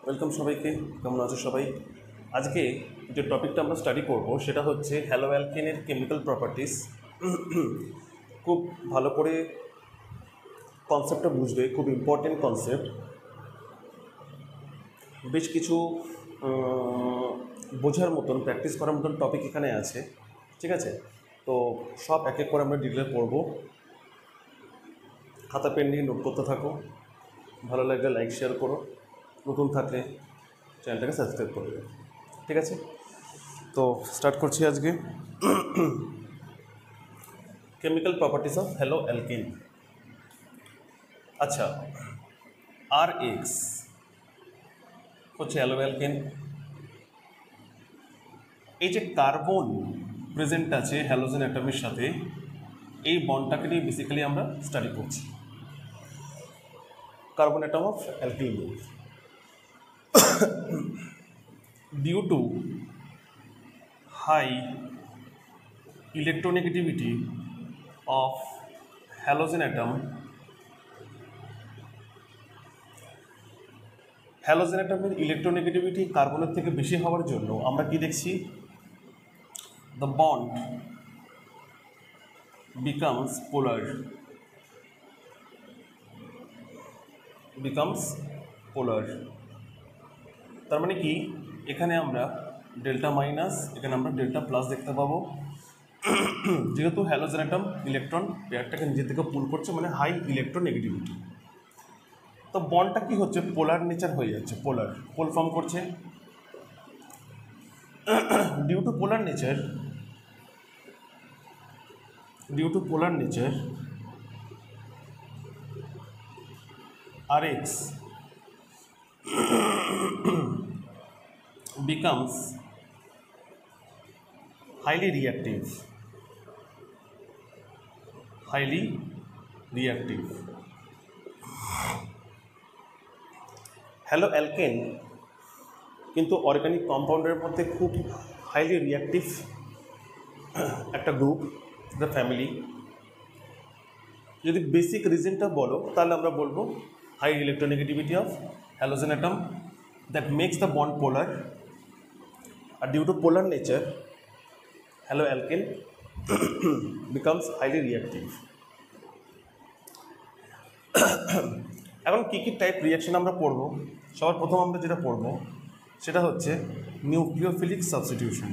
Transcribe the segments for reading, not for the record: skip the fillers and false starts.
Welcome সবাইকে। কেমন আছো সবাই? আজকে যে টপিকটা আমরা স্টাডি করব সেটা হচ্ছে হ্যালো অ্যালকেনের কেমিক্যাল প্রপার্টিস। খুব ভালো করে কনসেপ্টটা বুঝবে, খুব ইম্পর্টেন্ট কনসেপ্ট। বেশ কিছু বোঝার মতন, প্র্যাকটিস করার মতন টপিক এখানে আছে, ঠিক আছে? তো সব এক এক করে আমরা ডিটেলে পড়বো। খাতা পেন নিয়ে নোট করতে থাকো। ভালো লাগলে লাইক শেয়ার করো, নতুন থাকলে চ্যানেলটাকে সাবস্ক্রাইব করে দেবে, ঠিক আছে? তো স্টার্ট করছি আজকে। Chemical properties of haloalkane. আচ্ছা, আর এক্স হচ্ছে হ্যালো অ্যালকেন। এই যে কার্বন প্রেজেন্ট আছে হ্যালোজেন অ্যাটমের সাথে, এই বন্ডটাকে নিয়ে বেসিক্যালি আমরা স্টাডি করছি। Carbon atom of alkyl group, due to high electronegativity of halogen atom, halogen অ্যাটমের ইলেকট্রোনেগেটিভিটি কার্বনের থেকে বেশি হওয়ার জন্য আমরা কি দেখছি? দ্য বন্ড বিকামস পোলার, তার মানে কি, এখানে আমরা ডেল্টা মাইনাস, এখানে আমরা ডেল্টা প্লাস দেখতে পাবো। যেহেতু হ্যালোজেন অ্যাটম ইলেকট্রন পেয়ারটাকে নিজে থেকে পুল করছে, মানে হাই ইলেকট্রোনেগেটিভিটি, তো বন্ডটা কি হচ্ছে? পোলার নেচার হয়ে যাচ্ছে, পোল ফর্ম করছে। Due to polar nature Rx becomes highly reactive. Haloalkane কিন্তু অর্গানিক কম্পাউন্ডের মধ্যে খুব হাইলি রিয়াক্টিভ একটা গ্রুপ, একটা ফ্যামিলি। যদি বেসিক রিজনটা বলো তাহলে আমরা বলবো high electronegativity of halogen atom that makes the bond polar, আর due to polar nature haloalkane becomes highly reactive. এখন কী কী টাইপ রিয়াকশন আমরা পড়বো? সবার প্রথম আমরা যেটা পড়বো সেটা হচ্ছে নিউক্লিওফিলিক সাবস্টিটিউশন।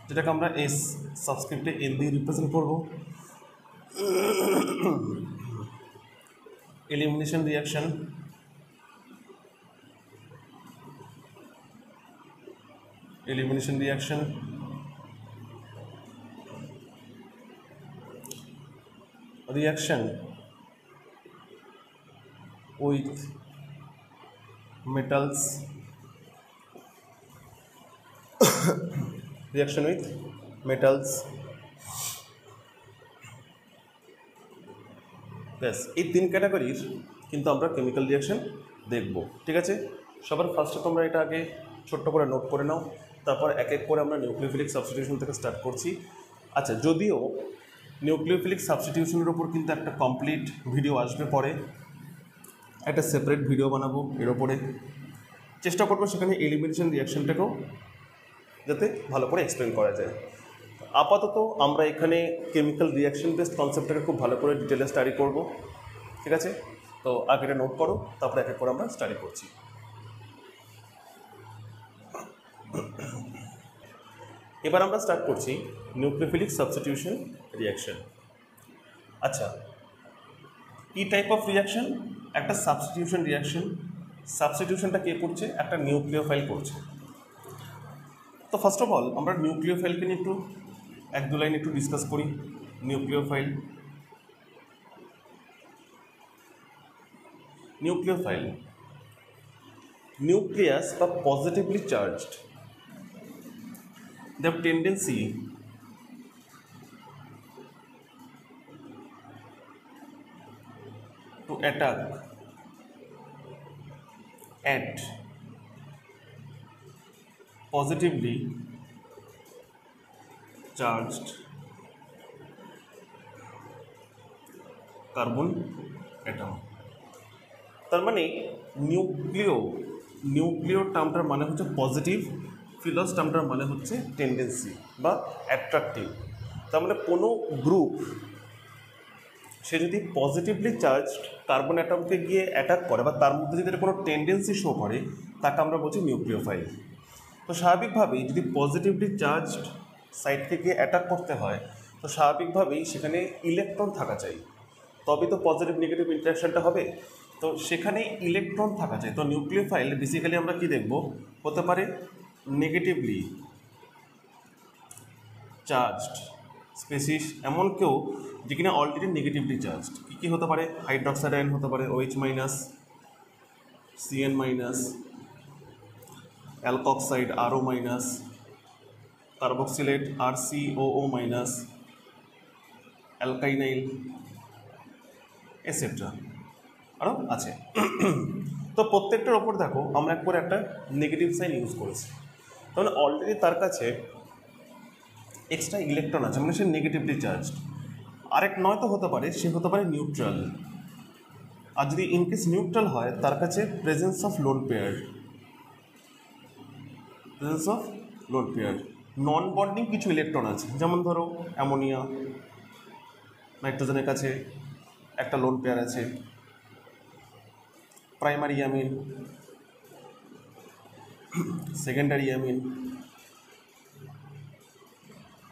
যেটাকে আমরা এস সাবস্ক্রিপ্টে এন দিয়ে রিপ্রেজেন্ট করবো। Elimination reaction, reaction with metals, ব্যাস এই তিন ক্যাটাগরির কিন্তু আমরা কেমিক্যাল রিয়াকশন দেখব, ঠিক আছে? সবার ফার্স্টে তোমরা এটা আগে ছোট্ট করে নোট করে নাও, তারপর এক এক করে আমরা নিউক্লিওফিলিক সাবস্টিটিউশন থেকে স্টার্ট করছি। আচ্ছা, যদিও নিউক্লিওফিলিক সাবস্টিটিউশনের ওপর কিন্তু একটা কমপ্লিট ভিডিও আসবে পরে, একটা সেপারেট ভিডিও বানাবো এর ওপরে, চেষ্টা করবো সেখানে এলিমিনেশন রিয়াকশনটাকেও যাতে ভালো করে এক্সপ্লেন করা যায়। আপাতত আমরা এখানে কেমিক্যাল রিয়াকশন বেসড কনসেপ্টটাকে খুব ভালো করে ডিটেলে স্টাডি করব, ঠিক আছে? তো আগে এটা নোট করো, তারপরে এক এক করে আমরা স্টাডি করছি। এবার আমরা স্টার্ট করছি নিউক্লিওফিলিক সাবস্টিটিউশন রিয়াকশন। আচ্ছা, কি টাইপ অফ রিয়াকশন? একটা সাবস্টিটিউশন রিয়াকশন। সাবস্টিটিউশনটা কে করছে? একটা নিউক্লিওফাইল করছে। তো ফার্স্ট অফ অল আমরা নিউক্লিওফাইলকে নিয়ে একটু এক দু লাইন একটু ডিসকাস করি। নিউক্লিওফাইল নিউক্লিয়াস বা positively charged, they have tendency to attack at positively charged carbon atom. তার মানে নিউক্লিয় টার্মটার মানে হচ্ছে পজিটিভ, ফিলস টার্মটার মানে হচ্ছে টেন্ডেন্সি বা অ্যাট্রাকটিভ। তার মানে কোনো গ্রুপ সে যদি পজিটিভলি চার্জ কার্বন অ্যাটমকে গিয়ে অ্যাটাক করে বা তার মধ্যে যদি কোনো টেন্ডেন্সি শো করে, তাকে আমরা বলছি নিউক্লিওফাইল। তো স্বাভাবিকভাবেই যদি পজিটিভলি চার্জ সাইডকে গিয়ে অ্যাটাক করতে হয়, তো স্বাভাবিকভাবেই সেখানে ইলেকট্রন থাকা চাই, তবে তো পজিটিভ নেগেটিভ ইন্টারাকশানটা হবে। তো সেখানে ইলেকট্রন থাকা চাই। তো নিউক্লিওফাইল বেসিক্যালি আমরা কি দেখব, হতে পারে নেগেটিভলি চার্জড স্পেসিস, এমন কেউ যে কিনা অলরেডি নেগেটিভলি চার্জড। কী হতে পারে, হাইড্রক্সাইড আয়ন হতে পারে OH minus, CN minus, alkoxide RO minus, carboxylate RCOO minus, alkynyl etcetera আরও আছে। তো প্রত্যেকটার ওপর দেখো আমরা একবার একটা নেগেটিভ সাইন ইউজ করেছি, তাহলে অলরেডি তার কাছে এক্সট্রা ইলেকট্রন আছে, মানে সে নেগেটিভলি চার্জড। আরেক নয়তো হতে পারে সে হতে পারে নিউট্রাল, আর যদি ইনকেস নিউট্রাল হয় তার কাছে presence of lone pair, non bonding কিছু ইলেকট্রন আছে, যেমন ধরো অ্যামোনিয়া, নাইট্রোজেনের কাছে একটা লোন পেয়ার আছে, primary amine, secondary amine,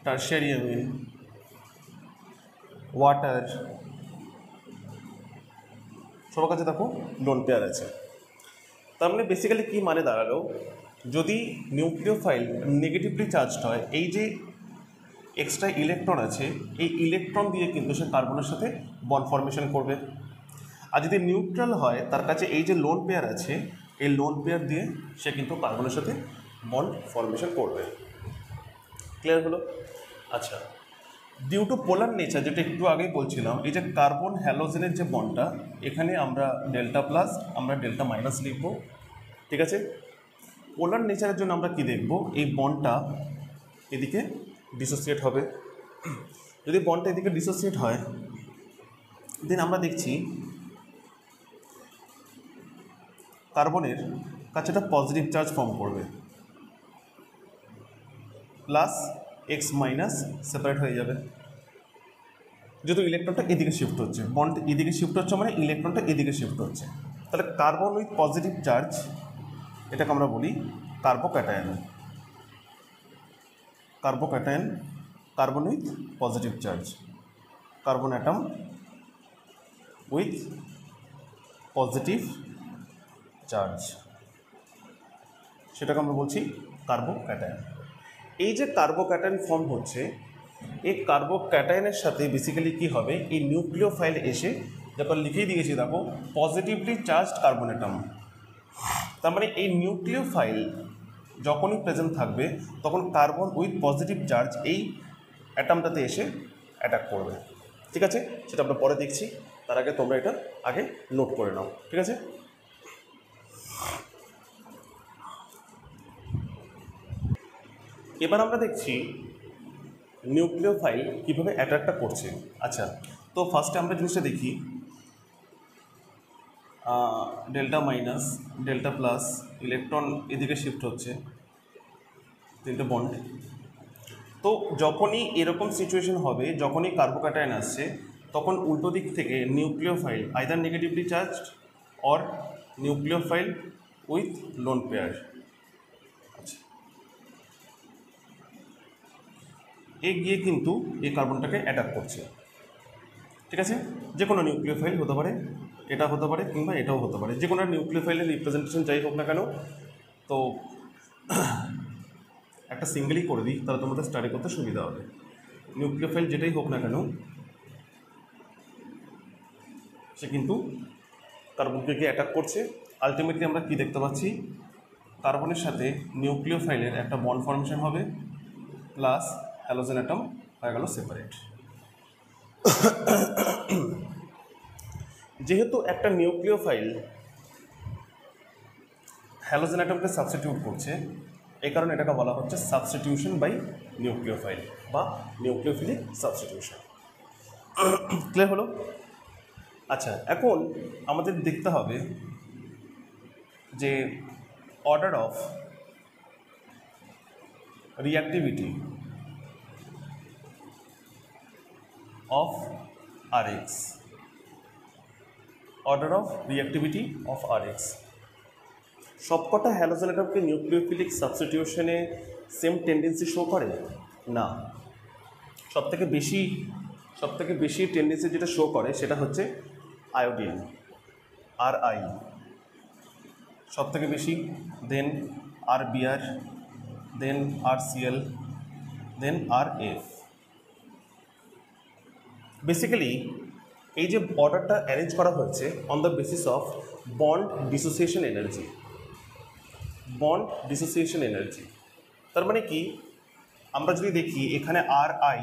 tertiary amine, water, সবার কাছে দেখো লোন পেয়ার আছে। তার মানে বেসিক্যালি কী মানে দাঁড়ালো, যদি নিউক্লিওফাইল নেগেটিভলি চার্জড হয়, এই যে এক্সট্রা ইলেকট্রন আছে এই ইলেকট্রন দিয়ে কিন্তু সে কার্বনের সাথে বন্ড ফর্মেশন করবে। আর যদি নিউট্রাল হয় তার কাছে এই যে লোন পেয়ার আছে এই লোন পেয়ার দিয়ে সে কিন্তু কার্বনের সাথে বন্ড ফর্মেশন করবে। ক্লিয়ার হলো? আচ্ছা, ডিউ টু পোলার নেচার, যেটা একটু আগেই বলছিলাম, এই যে কার্বন হ্যালোজেনের যে বন্ডটা, এখানে আমরা ডেল্টা প্লাস আমরা ডেল্টা মাইনাস লিখব, ঠিক আছে? পোলার নেচারের জন্য আমরা কি দেখব, এই বন্ডটা এদিকে ডিসোসিয়েট হবে। যদি বন্ডটা এদিকে ডিসোসিয়েট হয় দেন আমরা দেখছি কার্বনের কাছে একটা পজিটিভ চার্জ ফর্ম করবে, প্লাস এক্স মাইনাস সেপারেট হয়ে যাবে, যেহেতু ইলেকট্রনটা এদিকে শিফট হচ্ছে, বন্ড এদিকে শিফট হচ্ছে মানে ইলেকট্রনটা এদিকে শিফট হচ্ছে। তাহলে কার্বন উইথ পজিটিভ চার্জ, এটাকে আমরা বলি carbocation. Carbon with positive charge, carbon atom with positive charge, সেটাকে আমরা বলছি কার্বোক্যাটায়ন। এই যে কার্বোক্যাটায়ন ফর্ম হচ্ছে, এই কার্বোক্যাটায়নের সাথে বেসিক্যালি কী হবে, এই নিউক্লিওফাইল এসে, যখন লিখেই দিয়েছি দেখো পজিটিভলি চার্জড কার্বন অ্যাটম, তার মানে এই নিউক্লিওফাইল যখনই প্রেজেন্ট থাকবে তখন কার্বন উইথ পজিটিভ চার্জ এই অ্যাটমটাতে এসে অ্যাটাক করবে। ঠিক আছে, সেটা আমরা পরে দেখছি, তার আগে তোমরা এটা আগে নোট করে নাও, ঠিক আছে? এবার আমরা দেখছি নিউক্লিওফাইল কীভাবে অ্যাটাকটা করছে। আচ্ছা, তো ফার্স্টে আমরা জিনিসটা দেখি, delta minus delta plus, electron এদিকে শিফট হচ্ছে, তিনটে বন্ড। তো যখনই এরকম সিচুয়েশন হবে, যখনই কার্বোক্যাটায়ন আসছে, তখন উল্টো দিক থেকে nucleophile either negatively charged or nucleophile with lone pair, আচ্ছা, এ গিয়ে কিন্তু এই কার্বনটাকে অ্যাটাক করছে। ঠিক আছে, যে কোনো নিউক্লিওফাইল হতে পারে, এটা হতে পারে কিংবা এটাও হতে পারে, যে কোনো নিউক্লিওফাইলের রিপ্রেজেন্টেশন যাই হোক না কেন। তো একটা সিঙ্গেলই করে দিই, তাহলে তোমাদের স্টাডি করতে সুবিধা হবে। নিউক্লিওফাইল যেটাই হোক না কেন সে কিন্তু কার্বনকে গিয়ে অ্যাটাক করছে। আলটিমেটলি আমরা কি দেখতে পাচ্ছি, কার্বনের সাথে নিউক্লিওফাইলের একটা বন্ড ফর্মেশন হবে, প্লাস হ্যালোজেন অ্যাটম হয়ে গেল সেপারেট। যেহেতু একটা নিউক্লিওফাইল হ্যালোজেন অ্যাটমকে সাবস্টিটিউট করছে, এই কারণে এটাকে বলা হচ্ছে সাবস্টিটিউশন বাই নিউক্লিওফাইল বা নিউক্লিওফিলিক সাবস্টিটিউশন। ক্লিয়ার হলো? আচ্ছা, এখন আমাদের দেখতে হবে যে order of reactivity of Rx, order of reactivity of Rx। সবকটা হ্যালোজেন অ্যাটমকে নিউক্লিওফিলিক সাবস্টিটিউশনে সেম টেন্ডেন্সি শো করে না। সবথেকে বেশি টেন্ডেন্সি যেটা শো করে সেটা হচ্ছে আয়োডিন, Ri সবথেকে বেশি, দেন Rbr, then RCl, then Rf। Basically এই যে অর্ডারটা অ্যারেঞ্জ করা হয়েছে on the basis of bond dissociation energy. Bond dissociation energy তার মানে কি, আমরা যদি দেখি এখানে Ri,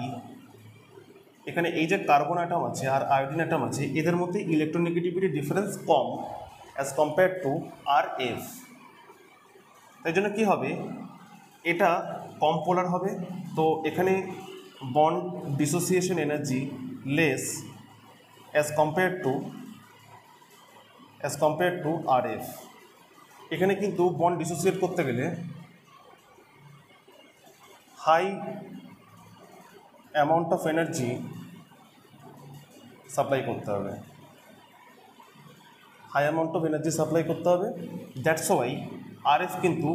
এখানে এই যে কার্বন অ্যাটম আছে আর আয়োডিন অ্যাটম আছে, এদের মধ্যে electronegativity difference com as compare to Rf। তাই জন্য কী হবে, এটা কম পোলার হবে, তো এখানে bond dissociation energy less as compare to Rf। এখানে কিন্তু বন্ড ডিসোসিয়েট করতে গেলে high amount of energy supply করতে হবে, দ্যাটস ওয়াই Rf কিন্তু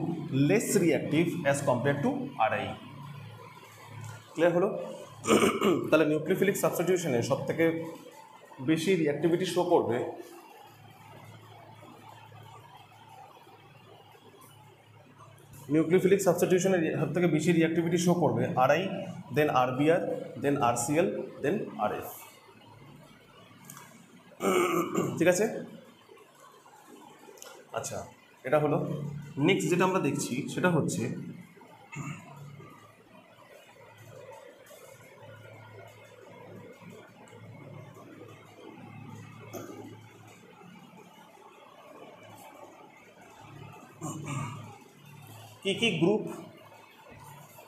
less reactive as compare to Ri। Clear হলো? তাহলে নিউক্লিওফিলিক সাবস্টিটিউশনে সবথেকে বেশি রিঅ্যাক্টিভিটি শো করবে Ri, then Rbr, then RCl, then Rf। ঠিক আছে? আচ্ছা, এটা হলো। নেক্সট যেটা আমরা দেখছি সেটা হচ্ছে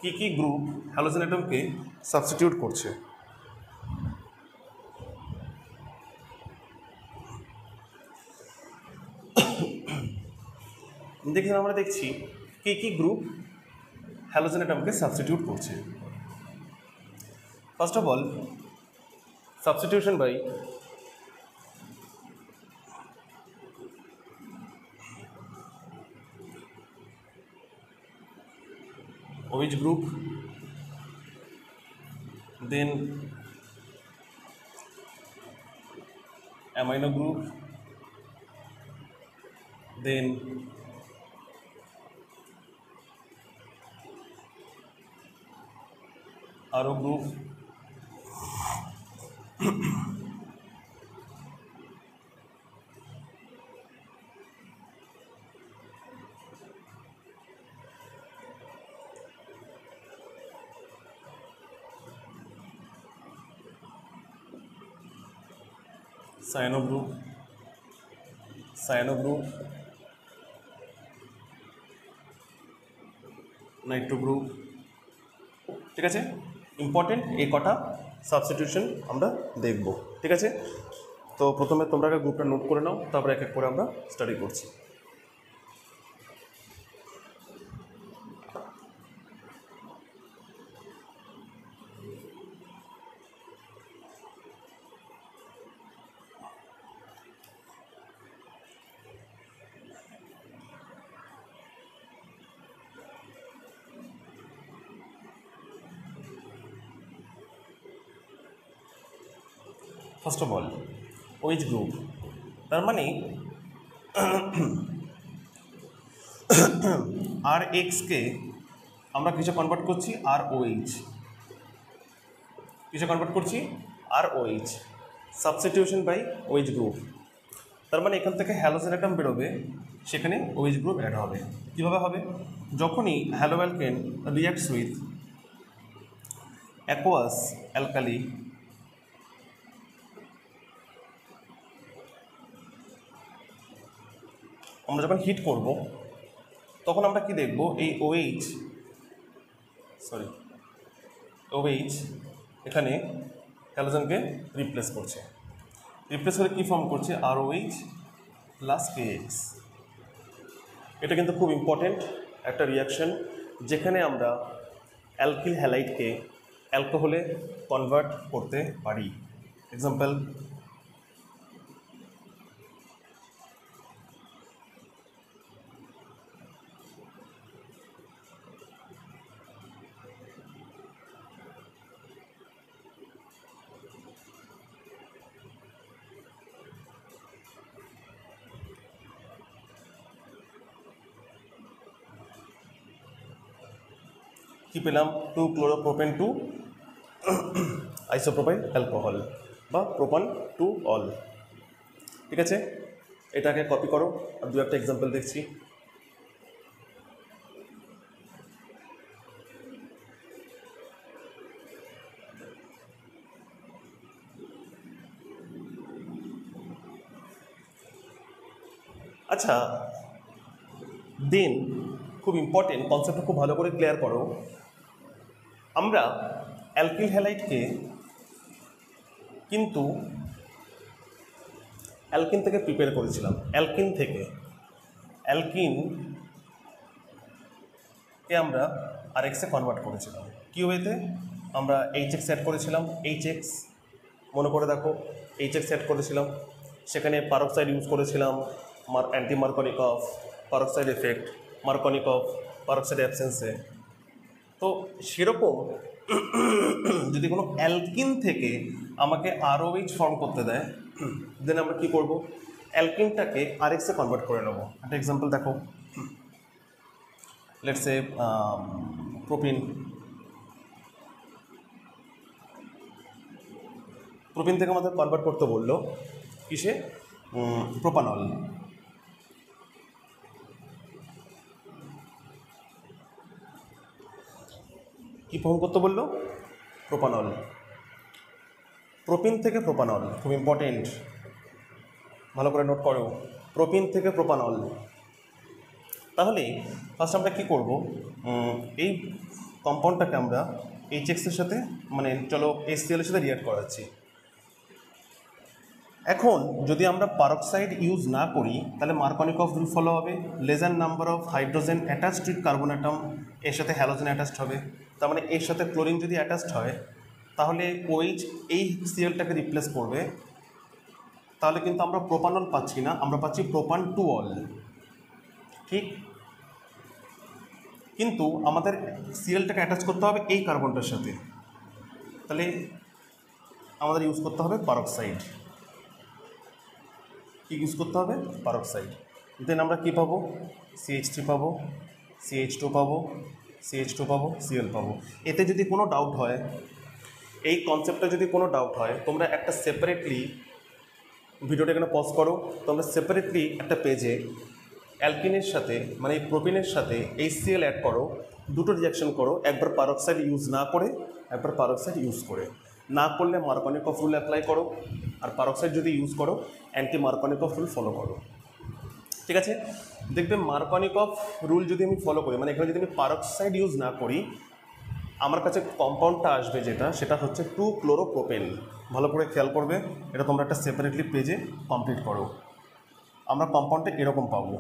কি কি গ্রুপ হ্যালোজেন অ্যাটমকে সাবস্টিটিউট করছে। দেখে আমরা দেখছি কি গ্রুপ হ্যালোজেন অ্যাটমকে সাবস্টিটিউট করছে। First of all, substitution by OH group, then amino group, then RO group, cyano group, Nitro group. ঠিক আছে, ইম্পর্টেন্ট এই কটা সাবস্টিটিউশন আমরা দেখব। ঠিক আছে, তো প্রথমে তোমরা গ্রুপটা নোট করে নাও, তারপরে এক এক করে আমরা স্টাডি করছি। First of all OH group, তার মানে Rx-কে আমরা কিসে কনভার্ট করছি, ROH, ROH, substitution by OH group. তার মানে এখান থেকে হ্যালোজেন অ্যাটম বেরোবে, সেখানে OH গ্রুপ অ্যাড হবে। কীভাবে হবে, যখনই hello alkane reacts with aqueous alkali আমরা যখন হিট করব তখন আমরা কি দেখব, এই OH এখানে হ্যালোজেনকে রিপ্লেস করছে। রিপ্লেস করে কী ফর্ম করছে ROH প্লাস KX। এটা কিন্তু খুব ইম্পর্টেন্ট একটা রিয়াকশন, যেখানে আমরা অ্যালকিল হ্যালাইডকে অ্যালকোহলে কনভার্ট করতে পারি। এক্সাম্পল, কি পেলাম? 2-chloropropan 2 আইসোপ্রোপাইল অ্যালকোহল বা প্রোপান 2 অল। ঠিক আছে, এটাকে কপি করো। আর দু একটা এক্সাম্পল দেখছি। আচ্ছা, দেন খুব ইম্পর্টেন্ট কনসেপ্টটা খুব ভালো করে ক্লিয়ার করো। আমরা অ্যালকিল হ্যালাইডকে কিন্তু অ্যালকিন থেকে প্রিপেয়ার করেছিলাম। অ্যালকিনকে আমরা আরএক্সে কনভার্ট করেছিলাম। কি ওয়েতে? আমরা HX অ্যাড করেছিলাম। HX মনে করে দেখো, HX অ্যাড করেছিলাম, সেখানে পারক্সাইড ইউজ করেছিলাম, anti Markovnikov, peroxide effect, Markovnikov, peroxide অ্যাবসেন্সে। তো সেরকম যদি কোনো অ্যালকিন থেকে আমাকে ROH ফর্ম করতে দেয়, দেন আমরা কী করবো? অ্যালকিনটাকে আরএক্সে কনভার্ট করে নেবো। একটা এক্সাম্পল দেখো, লেটস সে প্রোপিন থেকে আমাদের কনভার্ট করতে বললো কিসে? প্রোপানল। কি ফর্ম করতে বললো? প্রোপানল। প্রোপিন থেকে প্রোপানল, খুব ইম্পর্টেন্ট, ভালো করে নোট করো। প্রোপিন থেকে প্রোপানল। তাহলে ফার্স্ট আমরা কী করবো? এই কম্পাউন্ডটাকে আমরা HX এর সাথে, মানে চলো HCl এর সাথে রিঅ্যাক্ট করাচ্ছি। এখন যদি আমরা পারক্সাইড ইউজ না করি, তাহলে মার্কনিকভ রুল ফলো হবে। Lesser number of hydrogen attached with carbon atom, এর সাথে হ্যালোজেন অ্যাটাচড হবে। তার মানে এর সাথে ক্লোরিন যদি অ্যাটাচড হয়, তাহলে OH এই Clটাকে রিপ্লেস করবে। তাহলে কিন্তু আমরা প্রোপানল পাচ্ছি না, আমরা পাচ্ছি প্রোপান 2 অল। ঠিক, কিন্তু আমাদের Clটাকে অ্যাটাচ করতে হবে এই কার্বনটার সাথে, তাহলে আমাদের ইউজ করতে হবে পারক্সাইড। কি ইউজ করতে হবে? পারক্সাইড। দেন আমরা কী পাবো? CH3 পাবো, CH2 পাবো, CH2 পাবো, Cl পাবো। এতে যদি কোনো ডাউট হয়, এই কনসেপ্টটা যদি কোনো ডাউট হয়, তোমরা একটা সেপারেটলি ভিডিওটা এখানে পজ করো, তোমরা সেপারেটলি একটা পেজে অ্যালকিনের সাথে, মানে এই প্রোপিনের সাথে HCl অ্যাড করো, দুটো রিঅ্যাকশন করো, একবার পারক্সাইড ইউজ না করে, একবার পারক্সাইড ইউজ করে। না করলে মার্কনিকভ রুল অ্যাপ্লাই করো, আর পারক্সাইড যদি ইউজ করো অ্যান্টি মার্কনিকভ রুল ফলো করো। ঠিক আছে, দেখবে মার্কনিকভ রুল যদি আমি ফলো করি, মানে এখানে যদি আমি পারক্সাইড ইউজ না করি, আমার কাছে কম্পাউন্ডটা আসবে যেটা, সেটা হচ্ছে 2-chloropropan। ভালো করে খেয়াল করবে, এটা তোমরা একটা সেপারেটলি পেজে কমপ্লিট করো। আমরা কম্পাউন্ডটা এরকম পাবো।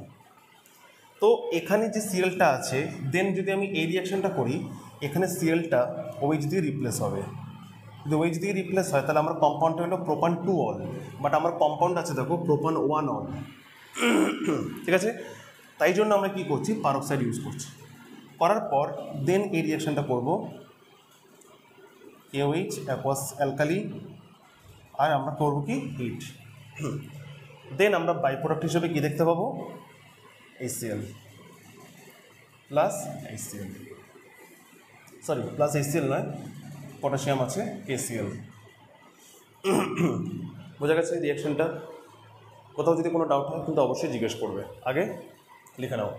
তো এখানে যে Clটা আছে, দেন যদি আমি এই রিয়াকশনটা করি, এখানে Clটা OH দিয়ে রিপ্লেস হবে। যদি OH দিয়ে রিপ্লেস হয়, তাহলে আমার কম্পাউন্ডটা হলো প্রোপান 2 অল, বাট আমার কম্পাউন্ড আছে দেখো প্রোপান 1 অল। ঠিক আছে, তাই জন্য আমরা কি করছি? পারক্সাইড ইউজ করছি। করার পর দেন এই রিয়াকশনটা করবো, KOH অ্যাকোয়াস অ্যালকালি, আর আমরা করবো কি? হিট। দেন আমরা বাই প্রোডাক্ট হিসেবে কী দেখতে পাবো? HCl plus HCl, sorry plus HCl নয়, পটাশিয়াম আছে KCl। বোঝা গেছে রিয়াকশনটা? কোথাও যদি কোনো ডাউট হয় কিন্তু অবশ্যই জিজ্ঞেস করবে, আগে লিখে নাও।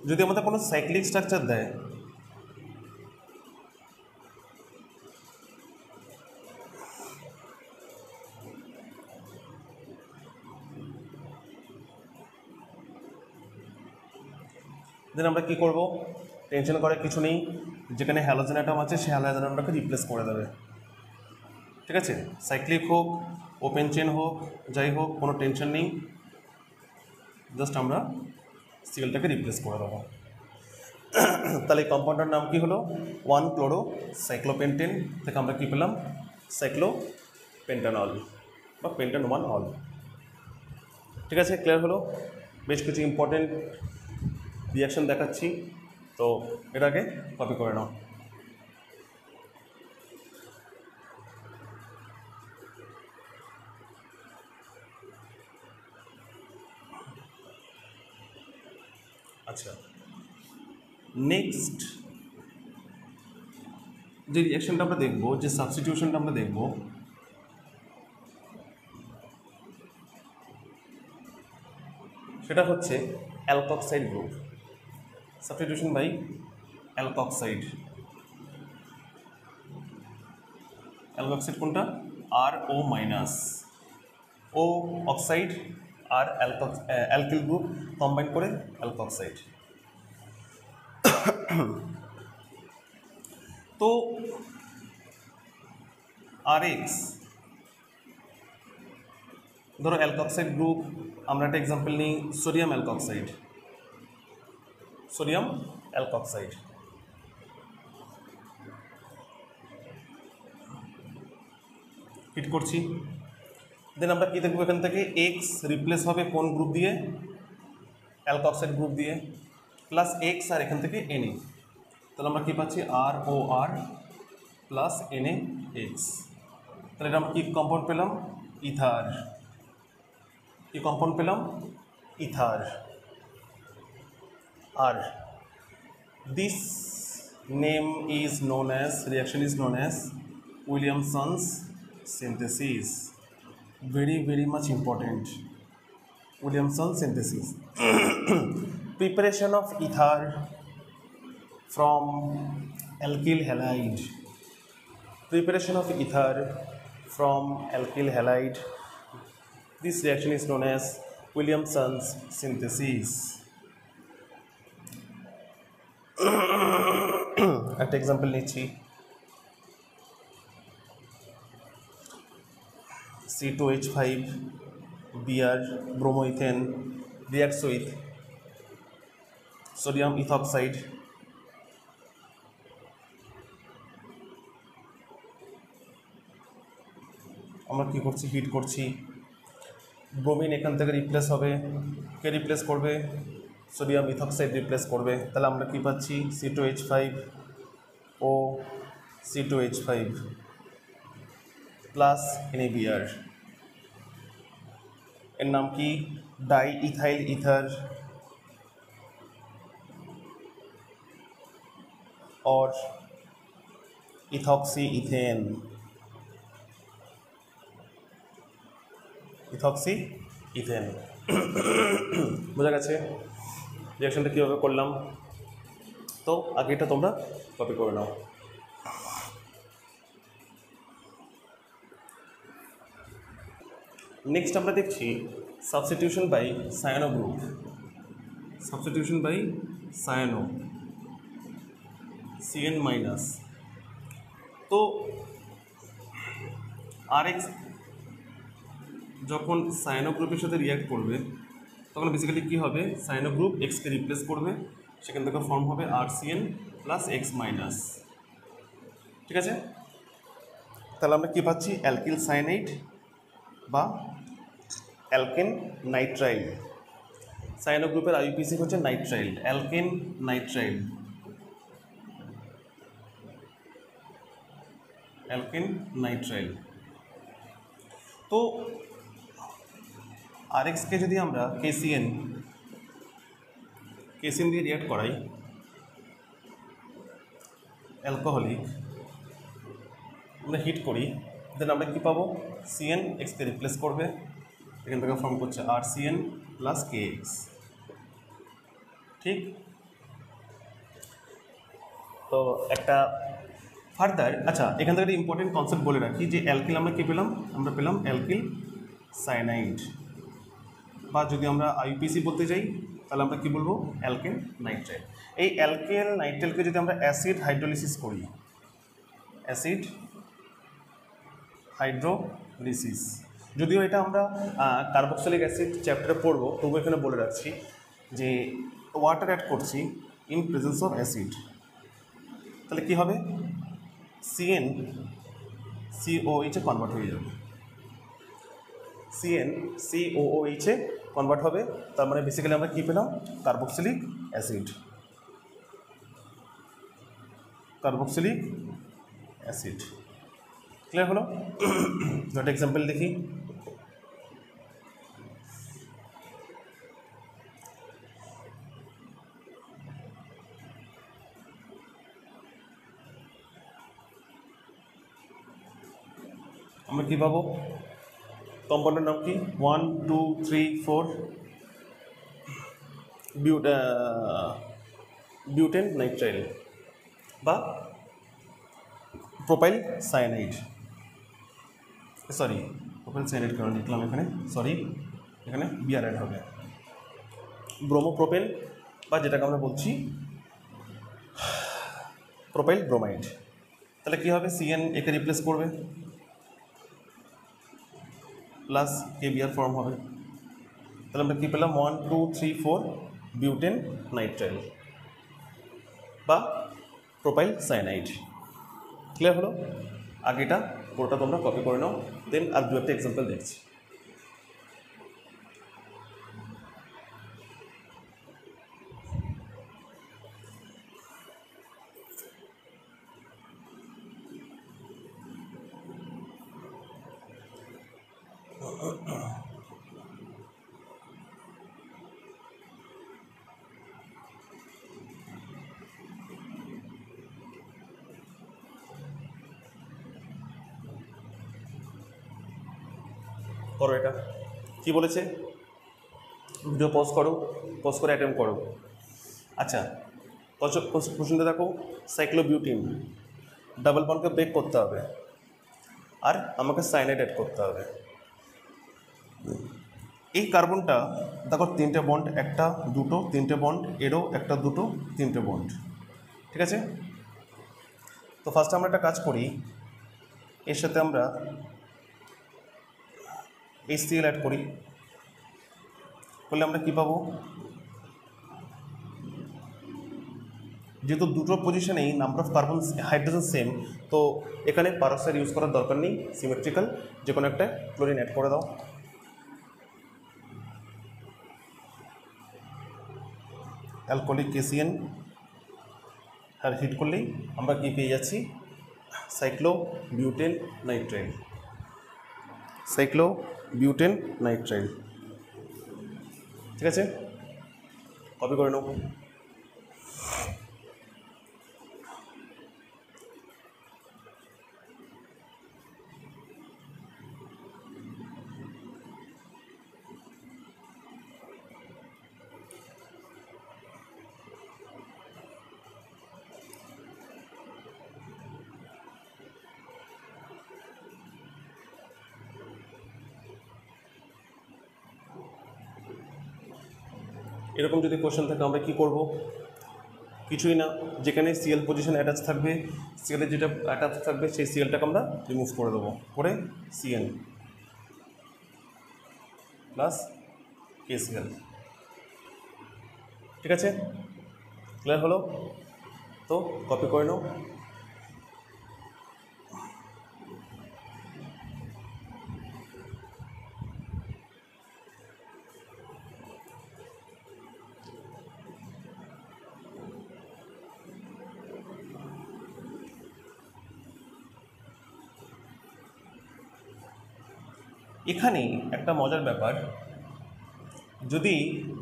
যদি আমাদের কোনো সাইক্লিক স্ট্রাকচার দেয়, দেন আমরা কী করবো, টেনশন করার কিছু নেই, যেখানে হ্যালোজেন অ্যাটম আছে সেই হ্যালোজেন অ্যাটমটাকে রিপ্লেস করে দেবে। ঠিক আছে, সাইক্লিক হোক, ওপেন চেন হোক, যাই হোক, কোনো টেনশন নেই, জাস্ট আমরা সিএলটাকে রিপ্লেস করে দেবো। তাহলে এই কম্পাউন্ডের নাম কি হলো, 1 ক্লোরো সাইক্লোপেন্টেন থেকে আমরা কী পেলাম, সাইক্লোপেন্টানল বা পেন্টান 1 অল। ঠিক আছে, ক্লিয়ার হলো। বেশ কিছু ইম্পর্টেন্ট রিয়াকশন দেখাচ্ছি, তো এটাকে কপি করে নাও। আচ্ছা, নেক্সট যে রিয়াকশনটা আমরা দেখব, যে সাবস্টিটিউশনটা আমরা দেখব, সেটা হচ্ছে alkoxide group, substitution by alkoxide. Alkoxide কোনটা, RO মাইনাস, ও অক্সাইড আর অ্যালকিল গ্রুপ কম্বাইন করে অ্যালকক্সাইড। তো RX, ধরো অ্যালকক্সাইড গ্রুপ, আমরা একটা এক্সাম্পল নিই, sodium alkoxide. Sodium alkoxide hit করছি, দেন আমরা কী দেখবো, এখান থেকে এক্স রিপ্লেস হবে কোন গ্রুপ দিয়ে, অ্যালকক্সাইড গ্রুপ দিয়ে, প্লাস এক্স আর এখান থেকে এনএ, তাহলে আমরা কী পাচ্ছি, ROR প্লাস NaX। তাহলে এটা আমরা কী কম্পাউন্ড পেলাম, ইথার। কী কম্পাউন্ড পেলাম, ইথার। আর this name is known as, reaction is known as Williamson's synthesis. Very much important. Williamson synthesis. Preparation of ether from alkyl halide. Preparation of ether from alkyl halide. This reaction is known as Williamson's synthesis. একটা example নিচ্ছি, C2H5 Br bromoethane reacts with sodium ethoxide, আমরা কী করছি, hit করছি, bromine এখান থেকে replace হবে, কে replace করবে, sodium ethoxide replace করবে, তাহলে আমরা কী পাচ্ছি, C2H5 ও C2H5 প্লাস NaBr, এর নাম কি, ডাই ইথাইল ইথার और ইথক্সি ইথেন। ইথক্সি ইথেন বোঝা গেছে রিয়াকশনটা কীভাবে করলাম। তো আগেটা তোমরা কপি করে নাও। নেক্সট আমরা দেখছি substitution by cyano group. Substitution by cyano CN minus. তো RX যখন সায়ানো গ্রুপের সাথে রিয়াক্ট করবে তখন বেসিক্যালি কী হবে, সায়ানো গ্রুপ এক্সকে রিপ্লেস করবে, সেখান থেকে ফর্ম হবে RCN প্লাস এক্স মাইনাস। ঠিক আছে, তাহলে আমরা কী পাচ্ছি, অ্যালকিল সায়ানাইড বা অ্যালকেন নাইট্রাইল। সায়ানো গ্রুপের IUPAC হচ্ছে nitrile, alkane nitrile, alkane nitrile. তো RXকে যদি আমরা KCN দিয়ে রিয়াক্ট করাই, অ্যালকোহলিক, আমরা হিট করি, দেন আমরা কী পাবো, CN এক্সকে রিপ্লেস করবে, এখান থেকে ফর্ম করছে RCN প্লাস KX। ঠিক, তো একটা ফার্দার, আচ্ছা এখান থেকে একটা ইম্পর্টেন্ট কনসেপ্ট বলে রাখি যে অ্যালকিল আমরা কী পেলাম, আমরা পেলাম অ্যালকিল সায়ানাইড, বা যদি আমরা আইপিসি বলতে যাই তাহলে আমরা কী বলবো, অ্যালকেন নাইট্রাইল। এই অ্যালকেন নাইট্রাইলকে যদি আমরা অ্যাসিড হাইড্রোলিসিস করি, অ্যাসিড হাইড্রোলিসিস, যদিও এটা আমরা কার্বক্সিলিক অ্যাসিড চ্যাপ্টারে পড়বো, তবু এখানে বলে রাখছি যে ওয়াটার অ্যাড করছি ইন প্রেজেন্স অফ অ্যাসিড, তাহলে কী হবে, সিএন সিওএইচে কনভার্ট হয়ে যাবে, সিএন সিওওএইচে কনভার্ট হবে। তার মানে বেসিক্যালি আমরা কী পেলাম, carboxylic acid, carboxylic acid. Clear হলো? একটা এক্সাম্পল দেখি। আমরা কী পাবো, কম্পাউন্ডের নাম কি, 1 2 3 4 বিউটেন নাইট্রাইল বা propyl cyanide, sorry propyl cyanide কেন লিখলাম এখানে, সরি এখানে বিআর অ্যাড হবে, ব্রোমোপ্রোপেন বা যেটাকে আমরা বলছি প্রোপাইল ব্রোমাইড। তাহলে কী হবে, সিএন একে রিপ্লেস করবে প্লাস কেবিআর ফর্ম হবে, তাহলে আমরা কী পেলাম, 1 2 3 4 বিউটেন নাইট্রাইল বা প্রোপাইল সায়ানাইড। ক্লিয়ার হলো? আগেটা পুরোটা তোমরা কপি করে নাও, দেন আর দু একটা এক্সাম্পল দেখছি। করো, এটা কি বলেছে, ভিডিও পজ করো, পজ করে অ্যাটেম্প করো। আচ্ছা কোশ্চেনটা দেখো, সাইক্লোবিউটিন ডাবল বন্ডকে ব্রেক করতে হবে আর আমাকে সায়ানাইড অ্যাড করতে হবে। এই কার্বনটা দেখো তিনটে বন্ড, একটা দুটো তিনটে বন্ড, এরও একটা দুটো তিনটে বন্ড, ঠিক আছে। তো ফার্স্ট আমরা একটা কাজ করি, এর সাথে আমরা HCl অ্যাড করি, করলে আমরা কী পাবো, যেহেতু দুটো পজিশনেই number of carbon hydrogen same, তো এখানে পারক্সাইড ইউজ করার দরকার নেই, সিমেট্রিক্যাল যে কোনো একটা ক্লোরিন অ্যাড করে দাও। অ্যালকোহলিক KCN আর হিট করলেই আমরা কী পেয়ে যাচ্ছি, সাইক্লোবিউটেন নাইট্রাইল, সাইক্লোবিউটেন নাইট্রাইল, ঠিক আছে। কপি করে নেব। এরকম যদি কোশ্চেন থাকে আমরা কি করব, কিছুই না, যেখানে সিএল পজিশন অ্যাটাচ থাকবে, সিএলের যেটা অ্যাটাচ থাকবে সেই সিএলটাকে আমরা রিমুভ করে দেবো, করে সিএন প্লাস KCl, ঠিক আছে। ক্লিয়ার হলো? তো কপি করে নাও। এখানে একটা মজার ব্যাপার, যদি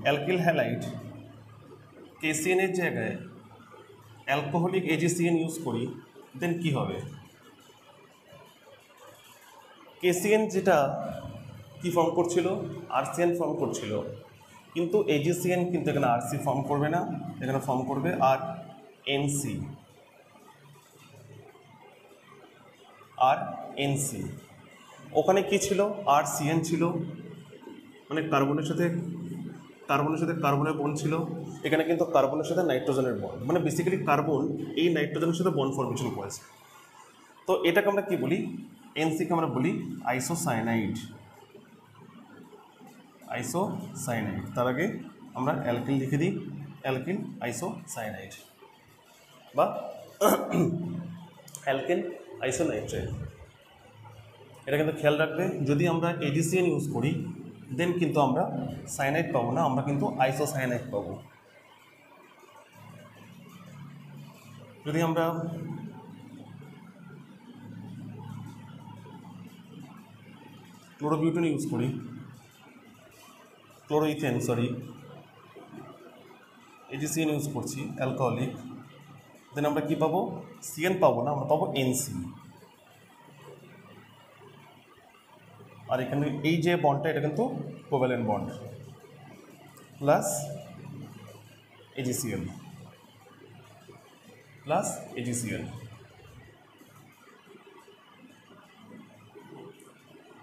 অ্যালকিল হ্যালাইড KCN এর জায়গায় অ্যালকোহলিক AgCN ইউজ করি, দেন কি হবে, KCN যেটা কি ফর্ম করছিল, RCN ফর্ম করছিল, কিন্তু AgCN কিন্তু এখানে RC ফর্ম করবে না, এখানে ফর্ম করবে RNC, আর এনসি। ওখানে কি ছিল, আর সিএন ছিল, মানে কার্বনের সাথে কার্বনের বন্ড ছিল। এখানে কিন্তু কার্বনের সাথে নাইট্রোজেনের বন্ড, মানে বেসিক্যালি কার্বন এই নাইট্রোজেনের সাথে বন্ড ফর্মেশন করেছে। তো এটাকে আমরা কি বলি, এনসিকে আমরা বলি আইসোসায়ানাইড। তার আগে আমরা অ্যালকিল লিখে দিই, অ্যালকিল আইসোসায়ানাইড বা অ্যালকেন আইসোনাইট্রাইল। এটা কিন্তু খেয়াল রাখবে, যদি আমরা এডিসিএন ইউজ করি দেন কিন্তু আমরা সায়ানাইড পাবো না, আমরা কিন্তু আইসোসায়ানাইড পাবো। যদি আমরা ক্লোরোবিউটেন ইউজ করি, ক্লোরোইথেন এডিসিএন ইউজ করছি অ্যালকোহলিক, দেন আমরা কি পাবো, সিএন পাবো না, আমরা পাবো এনসি। আর এখানে এই যে বন্ডটা এটা কিন্তু covalent bond plus AgCl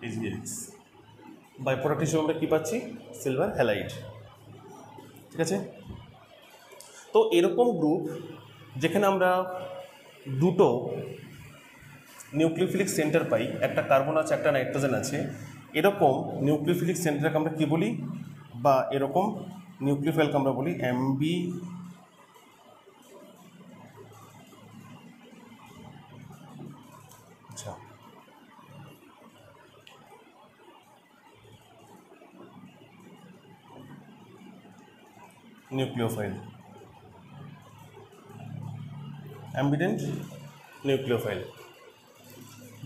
AgX. By product হিসেবে আমরা কী পাচ্ছি, সিলভার হ্যালাইড। ঠিক আছে, তো এরকম গ্রুপ যেখানে আমরা দুটো নিউক্লিওফিলিক সেন্টার পাই, একটা কার্বন আছে একটা নাইট্রোজেন আছে, এরকম নিউক্লিওফিলিক সেন্টারকে আমরা কী বলি, বা এরকম নিউক্লিওফাইলকে আমরা বলি এমবি আচ্ছা নিউক্লিওফাইল, অ্যাম্বিডেন্ট নিউক্লিওফাইল।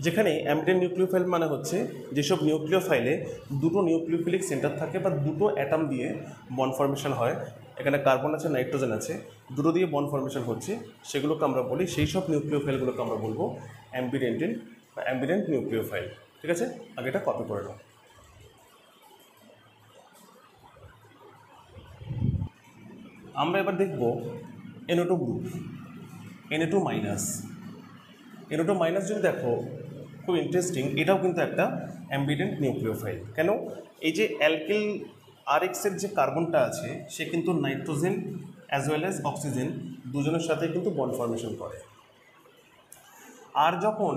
যেখানে অ্যাম্বিডেন্ট নিউক্লিওফাইল মানে হচ্ছে যেসব নিউক্লিওফাইলে দুটো নিউক্লিওফিলিক সেন্টার থাকে বা দুটো অ্যাটম দিয়ে বন্ড ফর্মেশন হয়, এখানে কার্বন আছে নাইট্রোজেন আছে, দুটো দিয়ে বন্ড ফর্মেশন হচ্ছে, সেগুলোকে আমরা বলি, সেই সব নিউক্লিওফাইলগুলোকে আমরা বলবো অ্যাম্বিডেন্ট নিউক্লিওফাইল। ঠিক আছে, আগে এটা কপি করে নাও। আমরা এবার দেখব NO2 group, Na2 minus. NO2 minus যদি দেখো, খুব ইন্টারেস্টিং, এটাও কিন্তু একটা অ্যাম্বিডেন্ট নিউক্লিওফাইল। কেন, এই যে অ্যালকিল আরএক্সের যে কার্বনটা আছে সে কিন্তু nitrogen as well as oxygen দুজনের সাথে কিন্তু বন্ড ফর্মেশন করে। আর যখন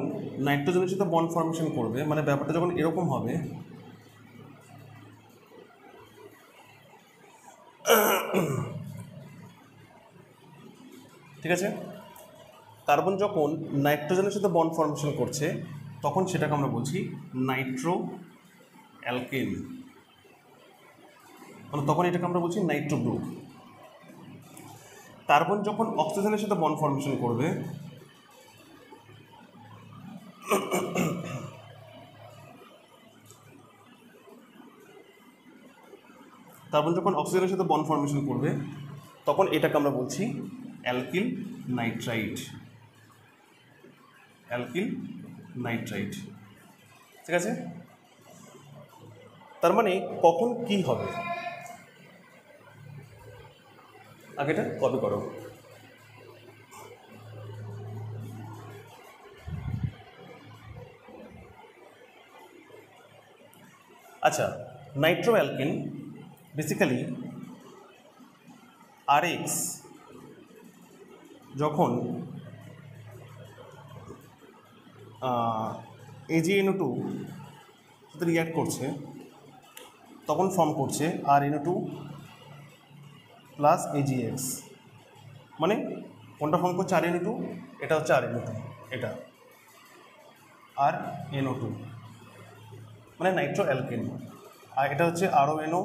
নাইট্রোজেনের সাথে বন্ড ফর্মেশন করবে, মানে ব্যাপারটা যখন এরকম হবে, ঠিক আছে, কার্বন যখন নাইট্রোজেনের সাথে বন্ড ফর্মেশন করছে তখন সেটাকে আমরা বলছি নাইট্রো অ্যালকেন, মানে তখন এটাকে আমরা বলছি নাইট্রো গ্রুপ। কার্বন যখন অক্সিজেনের সাথে বন্ড ফর্মেশন করবে তখন এটাকে আমরা বলছি অ্যালকিল নাইট্রাইট। ঠিক আছে, তার মানে কখন কি হবে, আগে এটা কপি করো। আচ্ছা, নাইট্রো অ্যালকেন বেসিক্যালি আরএক্স যখন AgNO2 সাথে রিঅ্যাক্ট করছে তখন ফর্ম করছে RNO2 প্লাস AgX, মানে কোনটা ফর্ম করছে RNO2, এটা হচ্ছে RNO2, এটা RNO2 মানে নাইট্রো অ্যালকেন, আর এটা হচ্ছে RONO,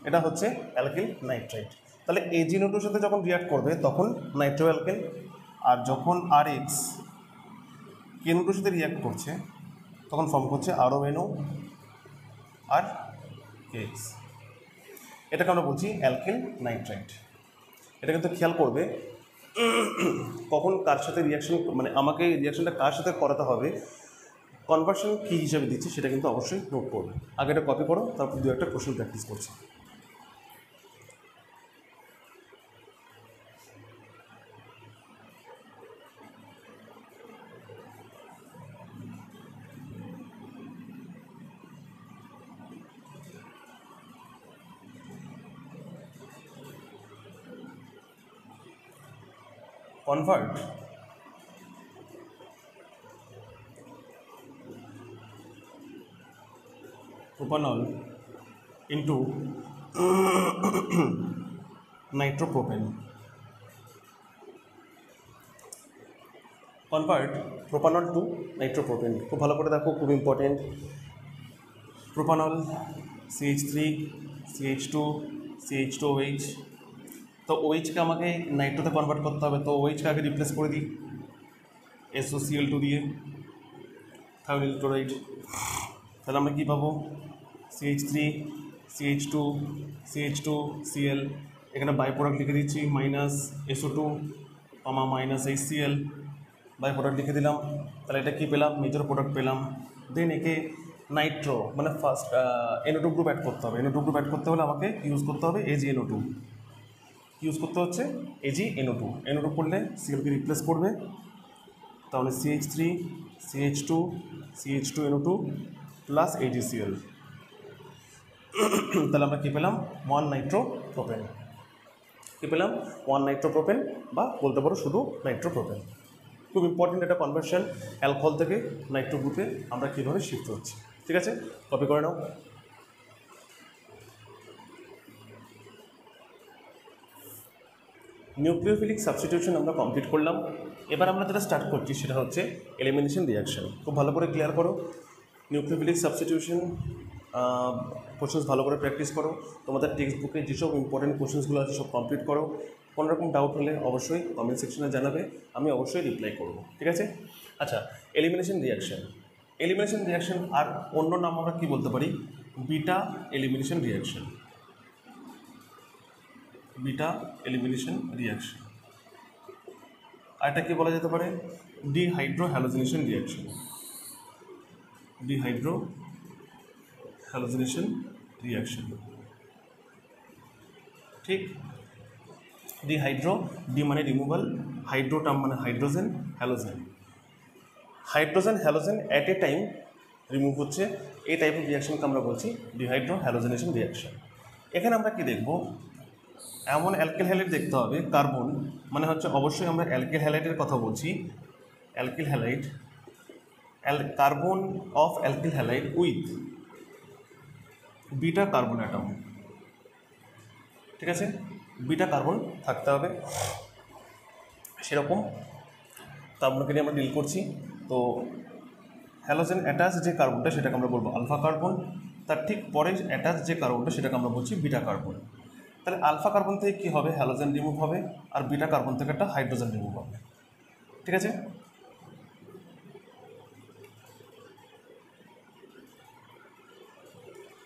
এটা হচ্ছে অ্যালকিল নাইট্রাইট। তাহলে AgNO2 সাথে যখন রিঅ্যাক্ট করবে তখন নাইট্রো অ্যালকেন, আর যখন RX KNO2 সাথে রিঅ্যাক্ট করছে তখন ফর্ম করছে RONO আর KX, এটাকে আমরা বলছি অ্যালকিল নাইট্রাইট। এটা কিন্তু খেয়াল করবে কখন কার সাথে রিঅ্যাকশন, মানে আমাকে রিঅ্যাকশনটা কার সাথে করাতে হবে, কনভার্সন কী হিসাবে দিচ্ছি সেটা কিন্তু অবশ্যই নোট করবে। আগে এটা কপি করো, তারপর দু একটা কোশ্চেন প্র্যাকটিস করছি। Convert propanol into nitropropane. Convert propanol to nitropropane, খুব ভালো করে দেখো, খুব important. Propanol CH3 CH2 CH2OH, তো OH কে আমাকে নাইট্রোতে কনভার্ট করতে হবে, তো OH কে আগে রিপ্লেস করে দিই SOCl2 দিয়ে, থায়োনিল ক্লোরাইড। তাহলে আমরা কী পাবো? CH3 CH2 CH2Cl, এখানে বাই প্রোডাক্ট লিখে দিচ্ছি minus SO2 minus HCl, by product লিখে দিলাম। তাহলে এটা কী পেলাম? মেজর প্রোডাক্ট পেলাম। দেন একে নাইট্রো মানে ফার্স্ট NO2 গ্রুপ অ্যাড করতে হবে। NO2 গ্রুপ অ্যাড করতে হলে আমাকে ইউজ করতে হবে AgNO2, ইউজ করতে হচ্ছে AgNO2। NO2 করলে Cl কে রিপ্লেস করবে, তাহলে CH3 CH2 CH2NO2 plus AgCl। তাহলে আমরা কী পেলাম? 1 নাইট্রোপ্রোপেন। কী পেলাম? 1 নাইট্রোপ্রোপেন, বা বলতে পারো শুধু নাইট্রোপ্রোপেন। খুব ইম্পর্টেন্ট একটা কনভার্সন, অ্যালকোহল থেকে নাইট্রো গ্রুপে আমরা কীভাবে শিফট হচ্ছি। ঠিক আছে, কপি করে নাও। নিউক্লিওফিলিক সাবস্টিটিউশন আমরা কমপ্লিট করলাম। এবার আমরা যেটা স্টার্ট করছি সেটা হচ্ছে এলিমিনেশন রিয়াকশন। খুব ভালো করে ক্লিয়ার করো। নিউক্লিওফিলিক সাবস্টিটিউশন কোশ্চেন্স ভালো করে প্র্যাকটিস করো। তোমাদের টেক্সট বুকে যেসব ইম্পর্টেন্ট কোশ্চেন্সগুলো আছে সব কমপ্লিট করো। কোনো রকম ডাউট হলে অবশ্যই কমেন্ট সেকশনে জানাবে, আমি অবশ্যই রিপ্লাই করব। ঠিক আছে? আচ্ছা, এলিমিনেশন রিয়াকশন। এলিমিনেশন রিয়াকশন আর অন্য নাম আমরা কী বলতে পারি? Beta elimination reaction. Beta elimination reaction. আর এটা কি বলা যেতে পারে? Dehydrohalogenation reaction. Dehydrohalogenation reaction. ঠিক, ডিহাইড্রো, ডি মানে রিমুভাল, হাইড্রো টার্ম মানে hydrogen, halogen. Hydrogen halogen at a time remove হচ্ছে, এই টাইপের রিয়াকশনকে আমরা বলছি ডিহাইড্রো হ্যালোজিনেশন রিয়াকশন। এখানে আমরা কি দেখব? এমন অ্যালকিল হ্যালাইড দেখতে হবে, কার্বন মানে হচ্ছে অবশ্যই আমরা অ্যালকিল হ্যালাইডের কথা বলছি। Alkyl halide, carbon of alkyl halide with beta carbon atom. ঠিক আছে, বিটা কার্বন থাকতে হবে সেরকম কার্বনকে নিয়ে আমরা ডিল করছি। তো হ্যালোজেন অ্যাটাচ যে কার্বনটা সেটাকে আমরা বলবো আলফা কার্বন, তার ঠিক পরে অ্যাটাচ যে কার্বনটা সেটাকে আমরা বলছি বিটা কার্বন। তাহলে আলফা কার্বন থেকে কী হবে? হ্যালোজেন রিমুভ হবে, আর বিটা কার্বন থেকে একটা হাইড্রোজেন রিমুভ হবে। ঠিক আছে,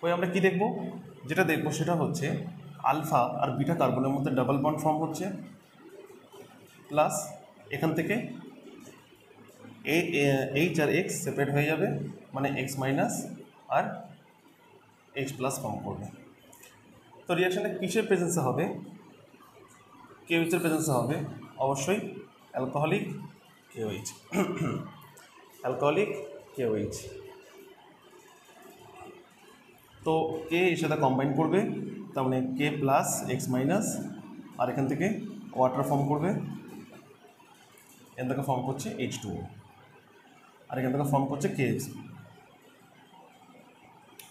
ওই আমরা কি দেখব? যেটা দেখব সেটা হচ্ছে আলফা আর বিটা কার্বনের মধ্যে ডাবল বন্ড ফর্ম হচ্ছে, প্লাস এখান থেকে এইচ আর এক্স সেপারেট হয়ে যাবে, মানে এক্স মাইনাস আর এইচ প্লাস ফর্ম করবে। তো রিয়াকশানটা কিসের প্রেজেন্সে হবে? কেওএইচের প্রেজেন্সে হবে, অবশ্যই অ্যালকোহলিক কেওএইচ। Alcoholic KOH. তো কে এর সাথে কম্বাইন করবে, তার মানে কে প্লাস এক্স মাইনাস, আর এখান থেকে ওয়াটার ফর্ম করবে, এখান থেকে ফর্ম করছে H2O, আর এখান থেকে ফর্ম করছে KX,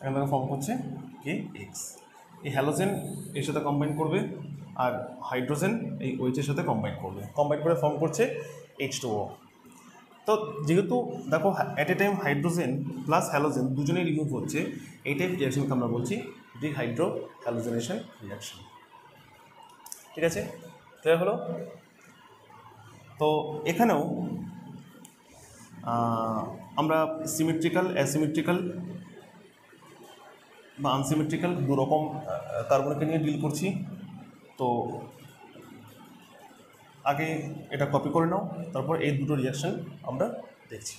এখান থেকে ফর্ম করছে KX। এই হ্যালোজেন এর সাথে কম্বাইন করবে, আর হাইড্রোজেন এই OH-এর সাথে কম্বাইন করবে, কম্বাইন করে ফর্ম করছে H2O। তো যেহেতু দেখো at a time hydrogen plus halogen দুজনেই রিমুভ হচ্ছে, এই টাইপ রিয়াকশনকে আমরা বলছি ডিহাইড্রো হ্যালোজেনেশন রিয়াকশন। ঠিক আছে, ক্লিয়ার হলো? তো এখানেও আমরা সিমেট্রিক্যাল, অ্যাসিমেট্রিক্যাল বা আনসিমেট্রিক্যাল দু রকম কার্বনকে নিয়ে ডিল করছি। তো আগে এটা কপি করে নাও, তারপর এই দুটো রিয়াকশন আমরা দেখছি।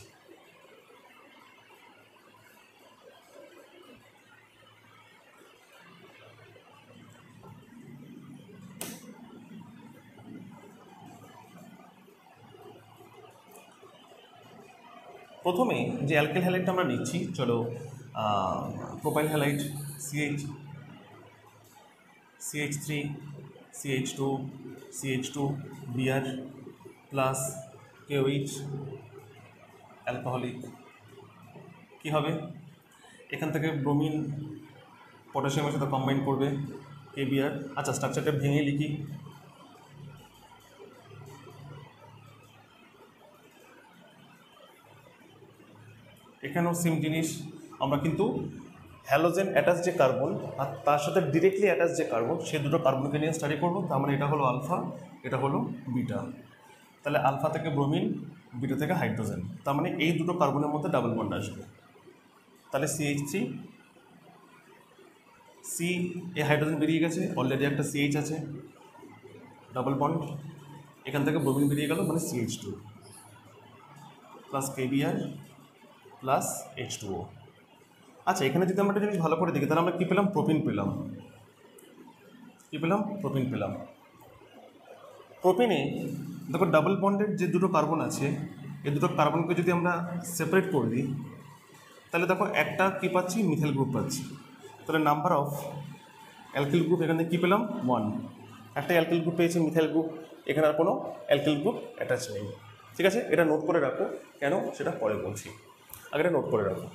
প্রথমে যে অ্যালকিল হ্যালাইডটা আমরা নিচ্ছি, চলো propyl halide CH3 CH2 CH2 Br, plus KOH alcoholic কী হবে, এখান থেকে ব্রোমিন পটাশিয়ামের সাথে কম্বাইন করবে কেবিআর। আচ্ছা, স্ট্রাকচারটা ভেঙে লিখি। এখানেও সেম জিনিস, আমরা কিন্তু হ্যালোজেন অ্যাটাচ যে কার্বন আর তার সাথে ডিরেক্টলি অ্যাটাচ যে কার্বন, সেই দুটো কার্বনকে নিয়ে স্টাডি করবো। তার মানে এটা হলো আলফা, এটা হলো বিটা। তাহলে আলফা থেকে ব্রোমিন, বিটা থেকে হাইড্রোজেন, তার মানে এই দুটো কার্বনের মধ্যে ডাবল বন্ড আসবে। তাহলে CH3, সি, এ হাইড্রোজেন বেরিয়ে গেছে, অলরেডি একটা CH আছে, ডাবল বন্ড, এখান থেকে ব্রোমিন বেরিয়ে গেল, মানে CH2 plus KBr plus H2O। আচ্ছা, এখানে যদি আমরা একটা জিনিস ভালো করে দেখি, তাহলে আমরা কী পেলাম? প্রোপিন পেলাম। কী পেলাম? প্রোপিন পেলাম। প্রোপিনে দেখো ডাবল বন্ডের যে দুটো কার্বন আছে, এই দুটো কার্বনকে যদি আমরা সেপারেট করে দিই, তাহলে দেখো একটা কী পাচ্ছি? মিথাইল গ্রুপ পাচ্ছি। তাহলে নাম্বার অফ অ্যালকিল গ্রুপ এখানে কী পেলাম? 1। একটা অ্যালকিল গ্রুপ পেয়েছি, মিথাইল গ্রুপ, এখানে আর কোনো অ্যালকিল গ্রুপ অ্যাটাচ নেই। ঠিক আছে, এটা নোট করে রাখো, কেন সেটা পরে বলছি, আগে এটা নোট করে রাখো।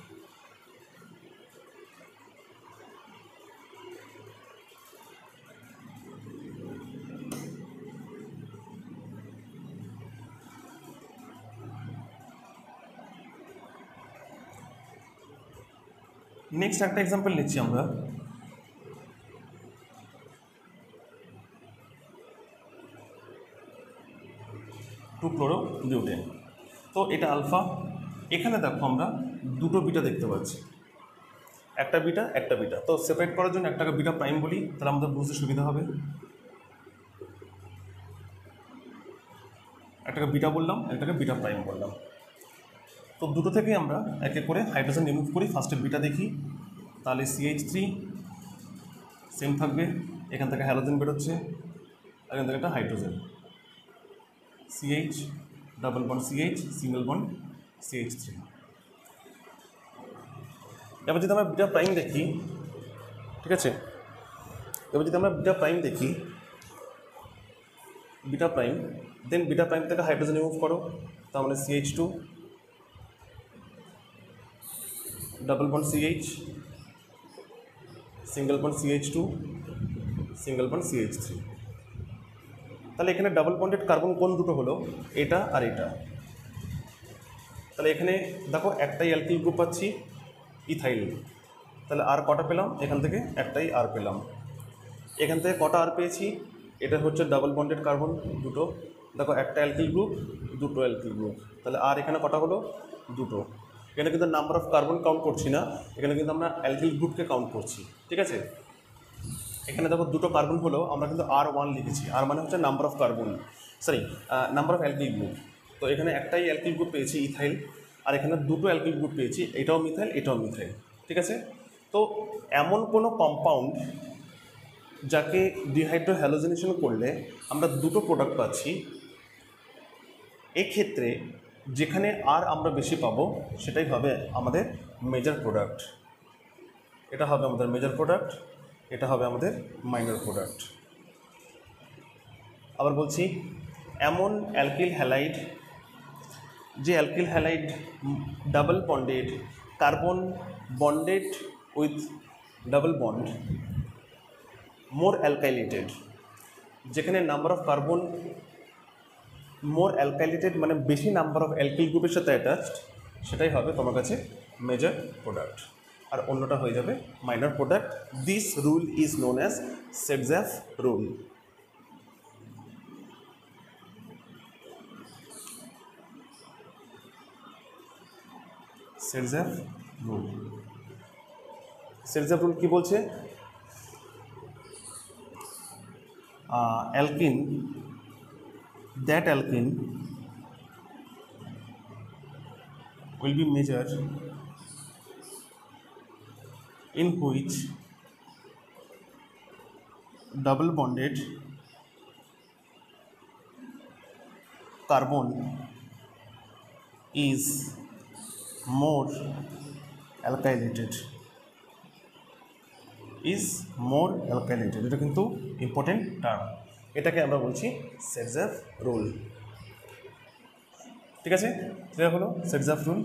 নেক্সট একটা এক্সাম্পল নিচ্ছি আমরা। Two chloro butane. তো এটা আলফা, এখানে দেখো আমরা দুটো বিটা দেখতে পাচ্ছি, একটা বিটা একটা বিটা। তো সেপারেট করার জন্য একটাকে বিটা প্রাইম বলি, তাহলে আমাদের বুঝতে সুবিধা হবে। একটাকে বিটা বললাম, একটাকে বিটা প্রাইম বললাম। তো দুটো থেকে আমরা এক এক করে হাইড্রোজেন রিমুভ করি। ফার্স্টে বিটা দেখি, তাহলে CH3 সেম থাকবে, এখান থেকে হ্যালোজেন বেরোচ্ছে, এখান থেকে একটা hydrogen, CH double bond CH single bond CH3। এবার যদি আমরা বিটা প্রাইম দেখি, ঠিক আছে, এবার যদি আমরা বিটা প্রাইম দেখি, বিটা প্রাইম, দেন বিটা প্রাইম থেকে হাইড্রোজেন রিমুভ করো, তার মানে CH2 double bond CH single bond CH2 single bond CH3। তাহলে এখানে ডাবল বন্ডেড কার্বন কোন দুটো হলো? এটা আর এটা। তাহলে এখানে দেখো একটাই অ্যালকিল গ্রুপ পাচ্ছি, ইথাইল। তাহলে আর কটা পেলাম? এখান থেকে একটাই আর পেলাম। এখান থেকে কটা আর পেয়েছি? এটা হচ্ছে ডাবল বন্ডেড কার্বন দুটো, দেখো একটা অ্যালকিল গ্রুপ, দুটো অ্যালকিল গ্রুপ। তাহলে আর এখানে কটা হলো? দুটো। এখানে কিন্তু নাম্বার অফ কার্বন কাউন্ট করছি না, এখানে কিন্তু আমরা অ্যালকিল গ্রুপকে কাউন্ট করছি। ঠিক আছে, এখানে দেখো দুটো কার্বন হলো, আমরা কিন্তু R1 লিখেছি, আর মানে হচ্ছে number of carbon, sorry number of alkyl group. তো এখানে একটাই অ্যালকিল গ্রুপ পেয়েছি ইথাইল, আর এখানে দুটো অ্যালকিল গ্রুপ পেয়েছি, এটাও মিথাইল এটাও মিথাইল। ঠিক আছে, তো এমন কোনো কম্পাউন্ড যাকে ডিহাইড্রো হ্যালোজেনেশন করলে আমরা দুটো প্রোডাক্ট পাচ্ছি, এক্ষেত্রে যেখানে আর আমরা বেশি পাবো সেটাই হবে আমাদের মেজর প্রোডাক্ট। এটা হবে আমাদের মেজর প্রোডাক্ট, এটা হবে আমাদের মাইনর প্রোডাক্ট। আবার বলছি, এমন অ্যালকিল হ্যালাইড, যে alkyl halide double bonded, carbon bonded with double bond, more alkylated, যেখানে number of carbon more alkylated মানে বেশি নাম্বার অফ অ্যালকিল গ্রুপের সাথে অ্যাটাচড, সেটাই হবে তোমার কাছে মেজর প্রোডাক্ট, আর অন্যটা হয়ে যাবে minor product. This rule is known as Saytzeff rule. Saytzeff rule, Saytzeff rule কি বলছে? Alkene, that alkene will be measured in which double bonded carbon is more alkylated, is more alkylated। এটা কিন্তু important term, এটাকে আমরা বলছি সেটজাফ rule. ঠিক আছে, clear হলো সেটজাফ রুল।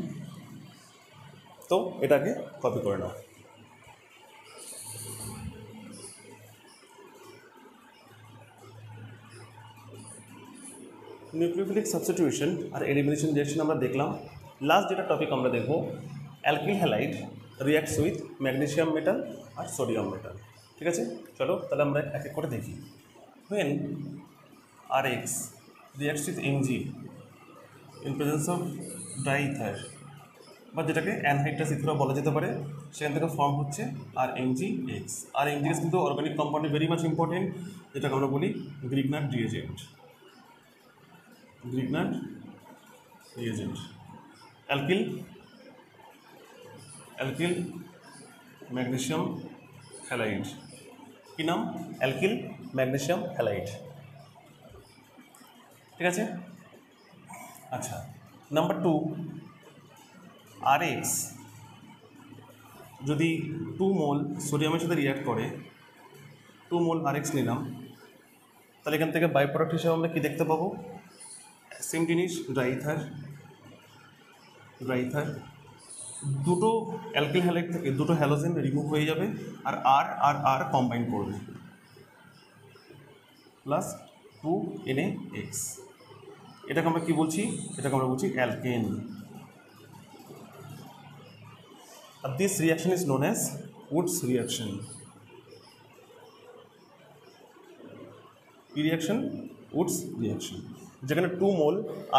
তো এটাকে কপি করে নাও। নিউক্লিওফিলিক সাবস্টিটিউশন আর এলিমিনেশন রিঅ্যাকশন আমরা দেখলাম। লাস্ট যেটা টপিক আমরা দেখব, alkyl halide reacts with magnesium metal আর সোডিয়াম মেটাল। ঠিক আছে, চলো তাহলে আমরা এক এক করে দেখি। when Rx reacts with Mg in presence of diether বা যেটাকে অ্যানহাইড্রাস ইথেরও বলা যেতে পারে, সেখান থেকে ফর্ম হচ্ছে আর MgX। আর MgX কিন্তু অর্গানিক কম্পাউন্ডে ভেরি মাচ ইম্পর্টেন্ট, যেটাকে আমরা বলি Grignard reagent. Grignard reagent alkyl magnesium halide. কি নাম? Alkyl magnesium halide. ঠিক আছে, আচ্ছা নাম্বার 2, Rx যদি 2 মোল সোডিয়ামের সাথে রিঅ্যাক্ট করে, 2 মোল Rx নিলাম, তাহলে এখান থেকে বাই প্রোডাক্ট হিসেবে আমরা কী দেখতে পাবো? সেম জিনিস, ড্রাইথার। দুটো অ্যালকিল হ্যালাইড থেকে দুটো হ্যালোজেন রিমুভ হয়ে যাবে, আর আর কম্বাইন করবে, প্লাস 2NaX। এটাকে আমরা কী বলছি? এটাকে আমরা বলছি অ্যালকেন। আর this reaction is known as Wurtz reaction. কি রিয়াকশন? উডস রিয়াকশন, যেখানে 2 মোল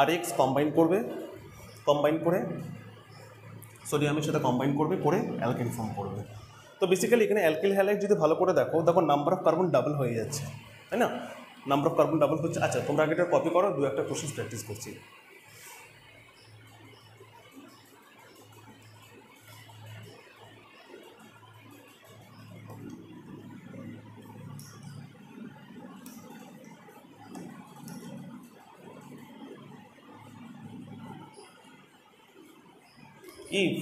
Rx কম্বাইন করে সোডিয়ামের সাথে কম্বাইন করে অ্যালকেন ফর্ম করবে। তো বেসিক্যালি এখানে অ্যালকিল হ্যালাইড যদি ভালো করে দেখো নাম্বার অফ কার্বন ডাবল হয়ে যাচ্ছে, তাই না? নাম্বার অফ কার্বন ডাবল হচ্ছে। আচ্ছা, তোমরা আগে এটা কপি করো, 2-1 কোশ্চেন প্র্যাকটিস করছি। if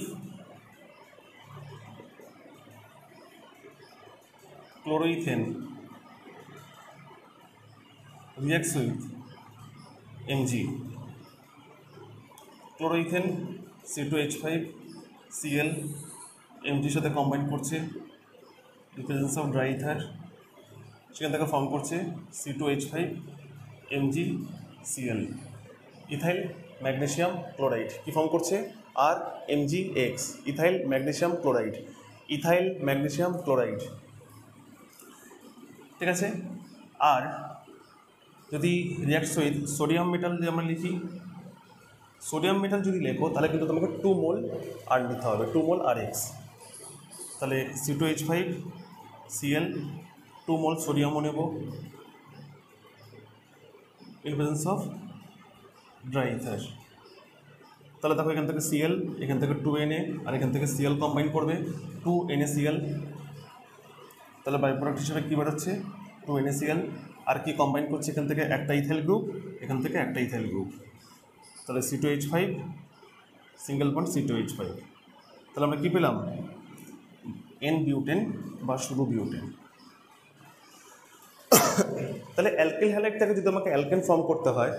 chloroethane reacts with Mg, chloroethane C2H5Cl Mg সাথে কম্বাইন করছে in presence of dry ether, সেখান থেকে ফর্ম করছে C2H5MgCl, ইথাইল ম্যাগনেসিয়াম ক্লোরাইড। কি ফর্ম করছে? আর MgX, ইথাইল ম্যাগনেসিয়াম ক্লোরাইড। ঠিক আছে, আর যদি রিয়াক্টস উইথ সোডিয়াম মেটাল যদি আমরা লিখি, সোডিয়াম মেটাল যদি লেখো তাহলে কিন্তু তোমাকে 2 মোল আর নিতে হবে, 2 মোল Rx। তাহলে C2H5Cl 2 মোল সোডিয়ামও নেব in presence of dry ether. তাহলে দেখো এখান থেকে Cl, এখান থেকে 2Na, আর এখান থেকে Cl কম্বাইন করবে 2NaCl। তাহলে বাই প্রোডাক্ট হিসেবে কী বেরোচ্ছে? 2NaCl। আর কি কম্বাইন করছে? এখান থেকে একটা ইথাইল গ্রুপ, এখান থেকে একটা ইথাইল গ্রুপ। তাহলে C2H5 সিঙ্গেল বন্ড C2H5। তাহলে আমরা কী পেলাম? N বিউটেন বা শুধু বিউটেন। তাহলে অ্যালকিল হ্যালাইড থেকে যদি আমাকে অ্যালকেন ফর্ম করতে হয়,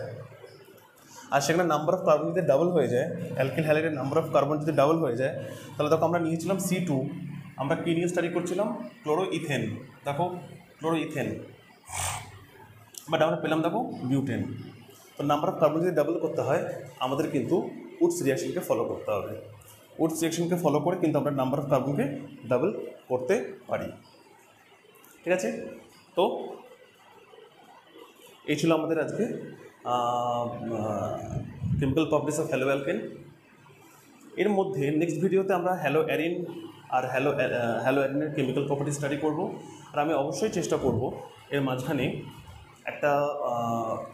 আর সেখানে নাম্বার অফ কার্বন যদি ডাবল হয়ে যায়, অ্যালকিল হ্যালাইডের নাম্বার অফ কার্বন যদি ডাবল হয়ে যায়, তাহলে দেখো আমরা নিয়েছিলাম C2, আমরা কী নিয়ে স্টাডি করছিলাম? ক্লোরোইথেন। দেখো ক্লোরোইথেন, বাট আমরা পেলাম দেখো বিউটেন। তো নাম্বার অফ কার্বন যদি ডাবল করতে হয়, আমাদের কিন্তু উডস রিয়াকশনকে ফলো করতে হবে। উডস রিয়াকশনকে ফলো করে কিন্তু আমরা নাম্বার অফ কার্বনকে ডাবল করতে পারি। ঠিক আছে, তো এই ছিল আমাদের আজকে chemical properties of hello alkane. এর মধ্যে নেক্সট ভিডিওতে আমরা হ্যালো অ্যারিন আর হ্যালো অ্যারিনের কেমিক্যাল প্রপার্টি স্টাডি করব। আর আমি অবশ্যই চেষ্টা করব এর মাঝখানে একটা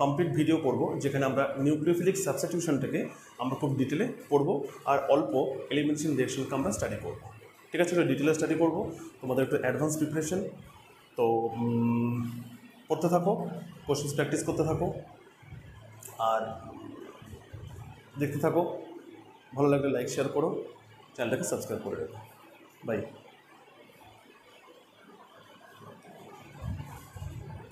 কমপ্লিট ভিডিও করব, যেখানে আমরা নিউক্লিওফিলিক সাবস্টিটিউশনটাকে আমরা খুব ডিটেলে পড়ব, আর অল্প এলিমিনেশন রিঅ্যাকশনকে আমরা স্টাডি করব। ঠিক আছে, ওটা ডিটেলে স্টাডি করব, তোমাদের একটু অ্যাডভান্স প্রিপারেশন। তো পড়তে থাকো, কোশ্চেন প্র্যাকটিস করতে থাকো, আর দেখতে থাকো। ভালো লাগলে লাইক শেয়ার করো, চ্যানেলটাকে সাবস্ক্রাইব করে রাখো। বাই।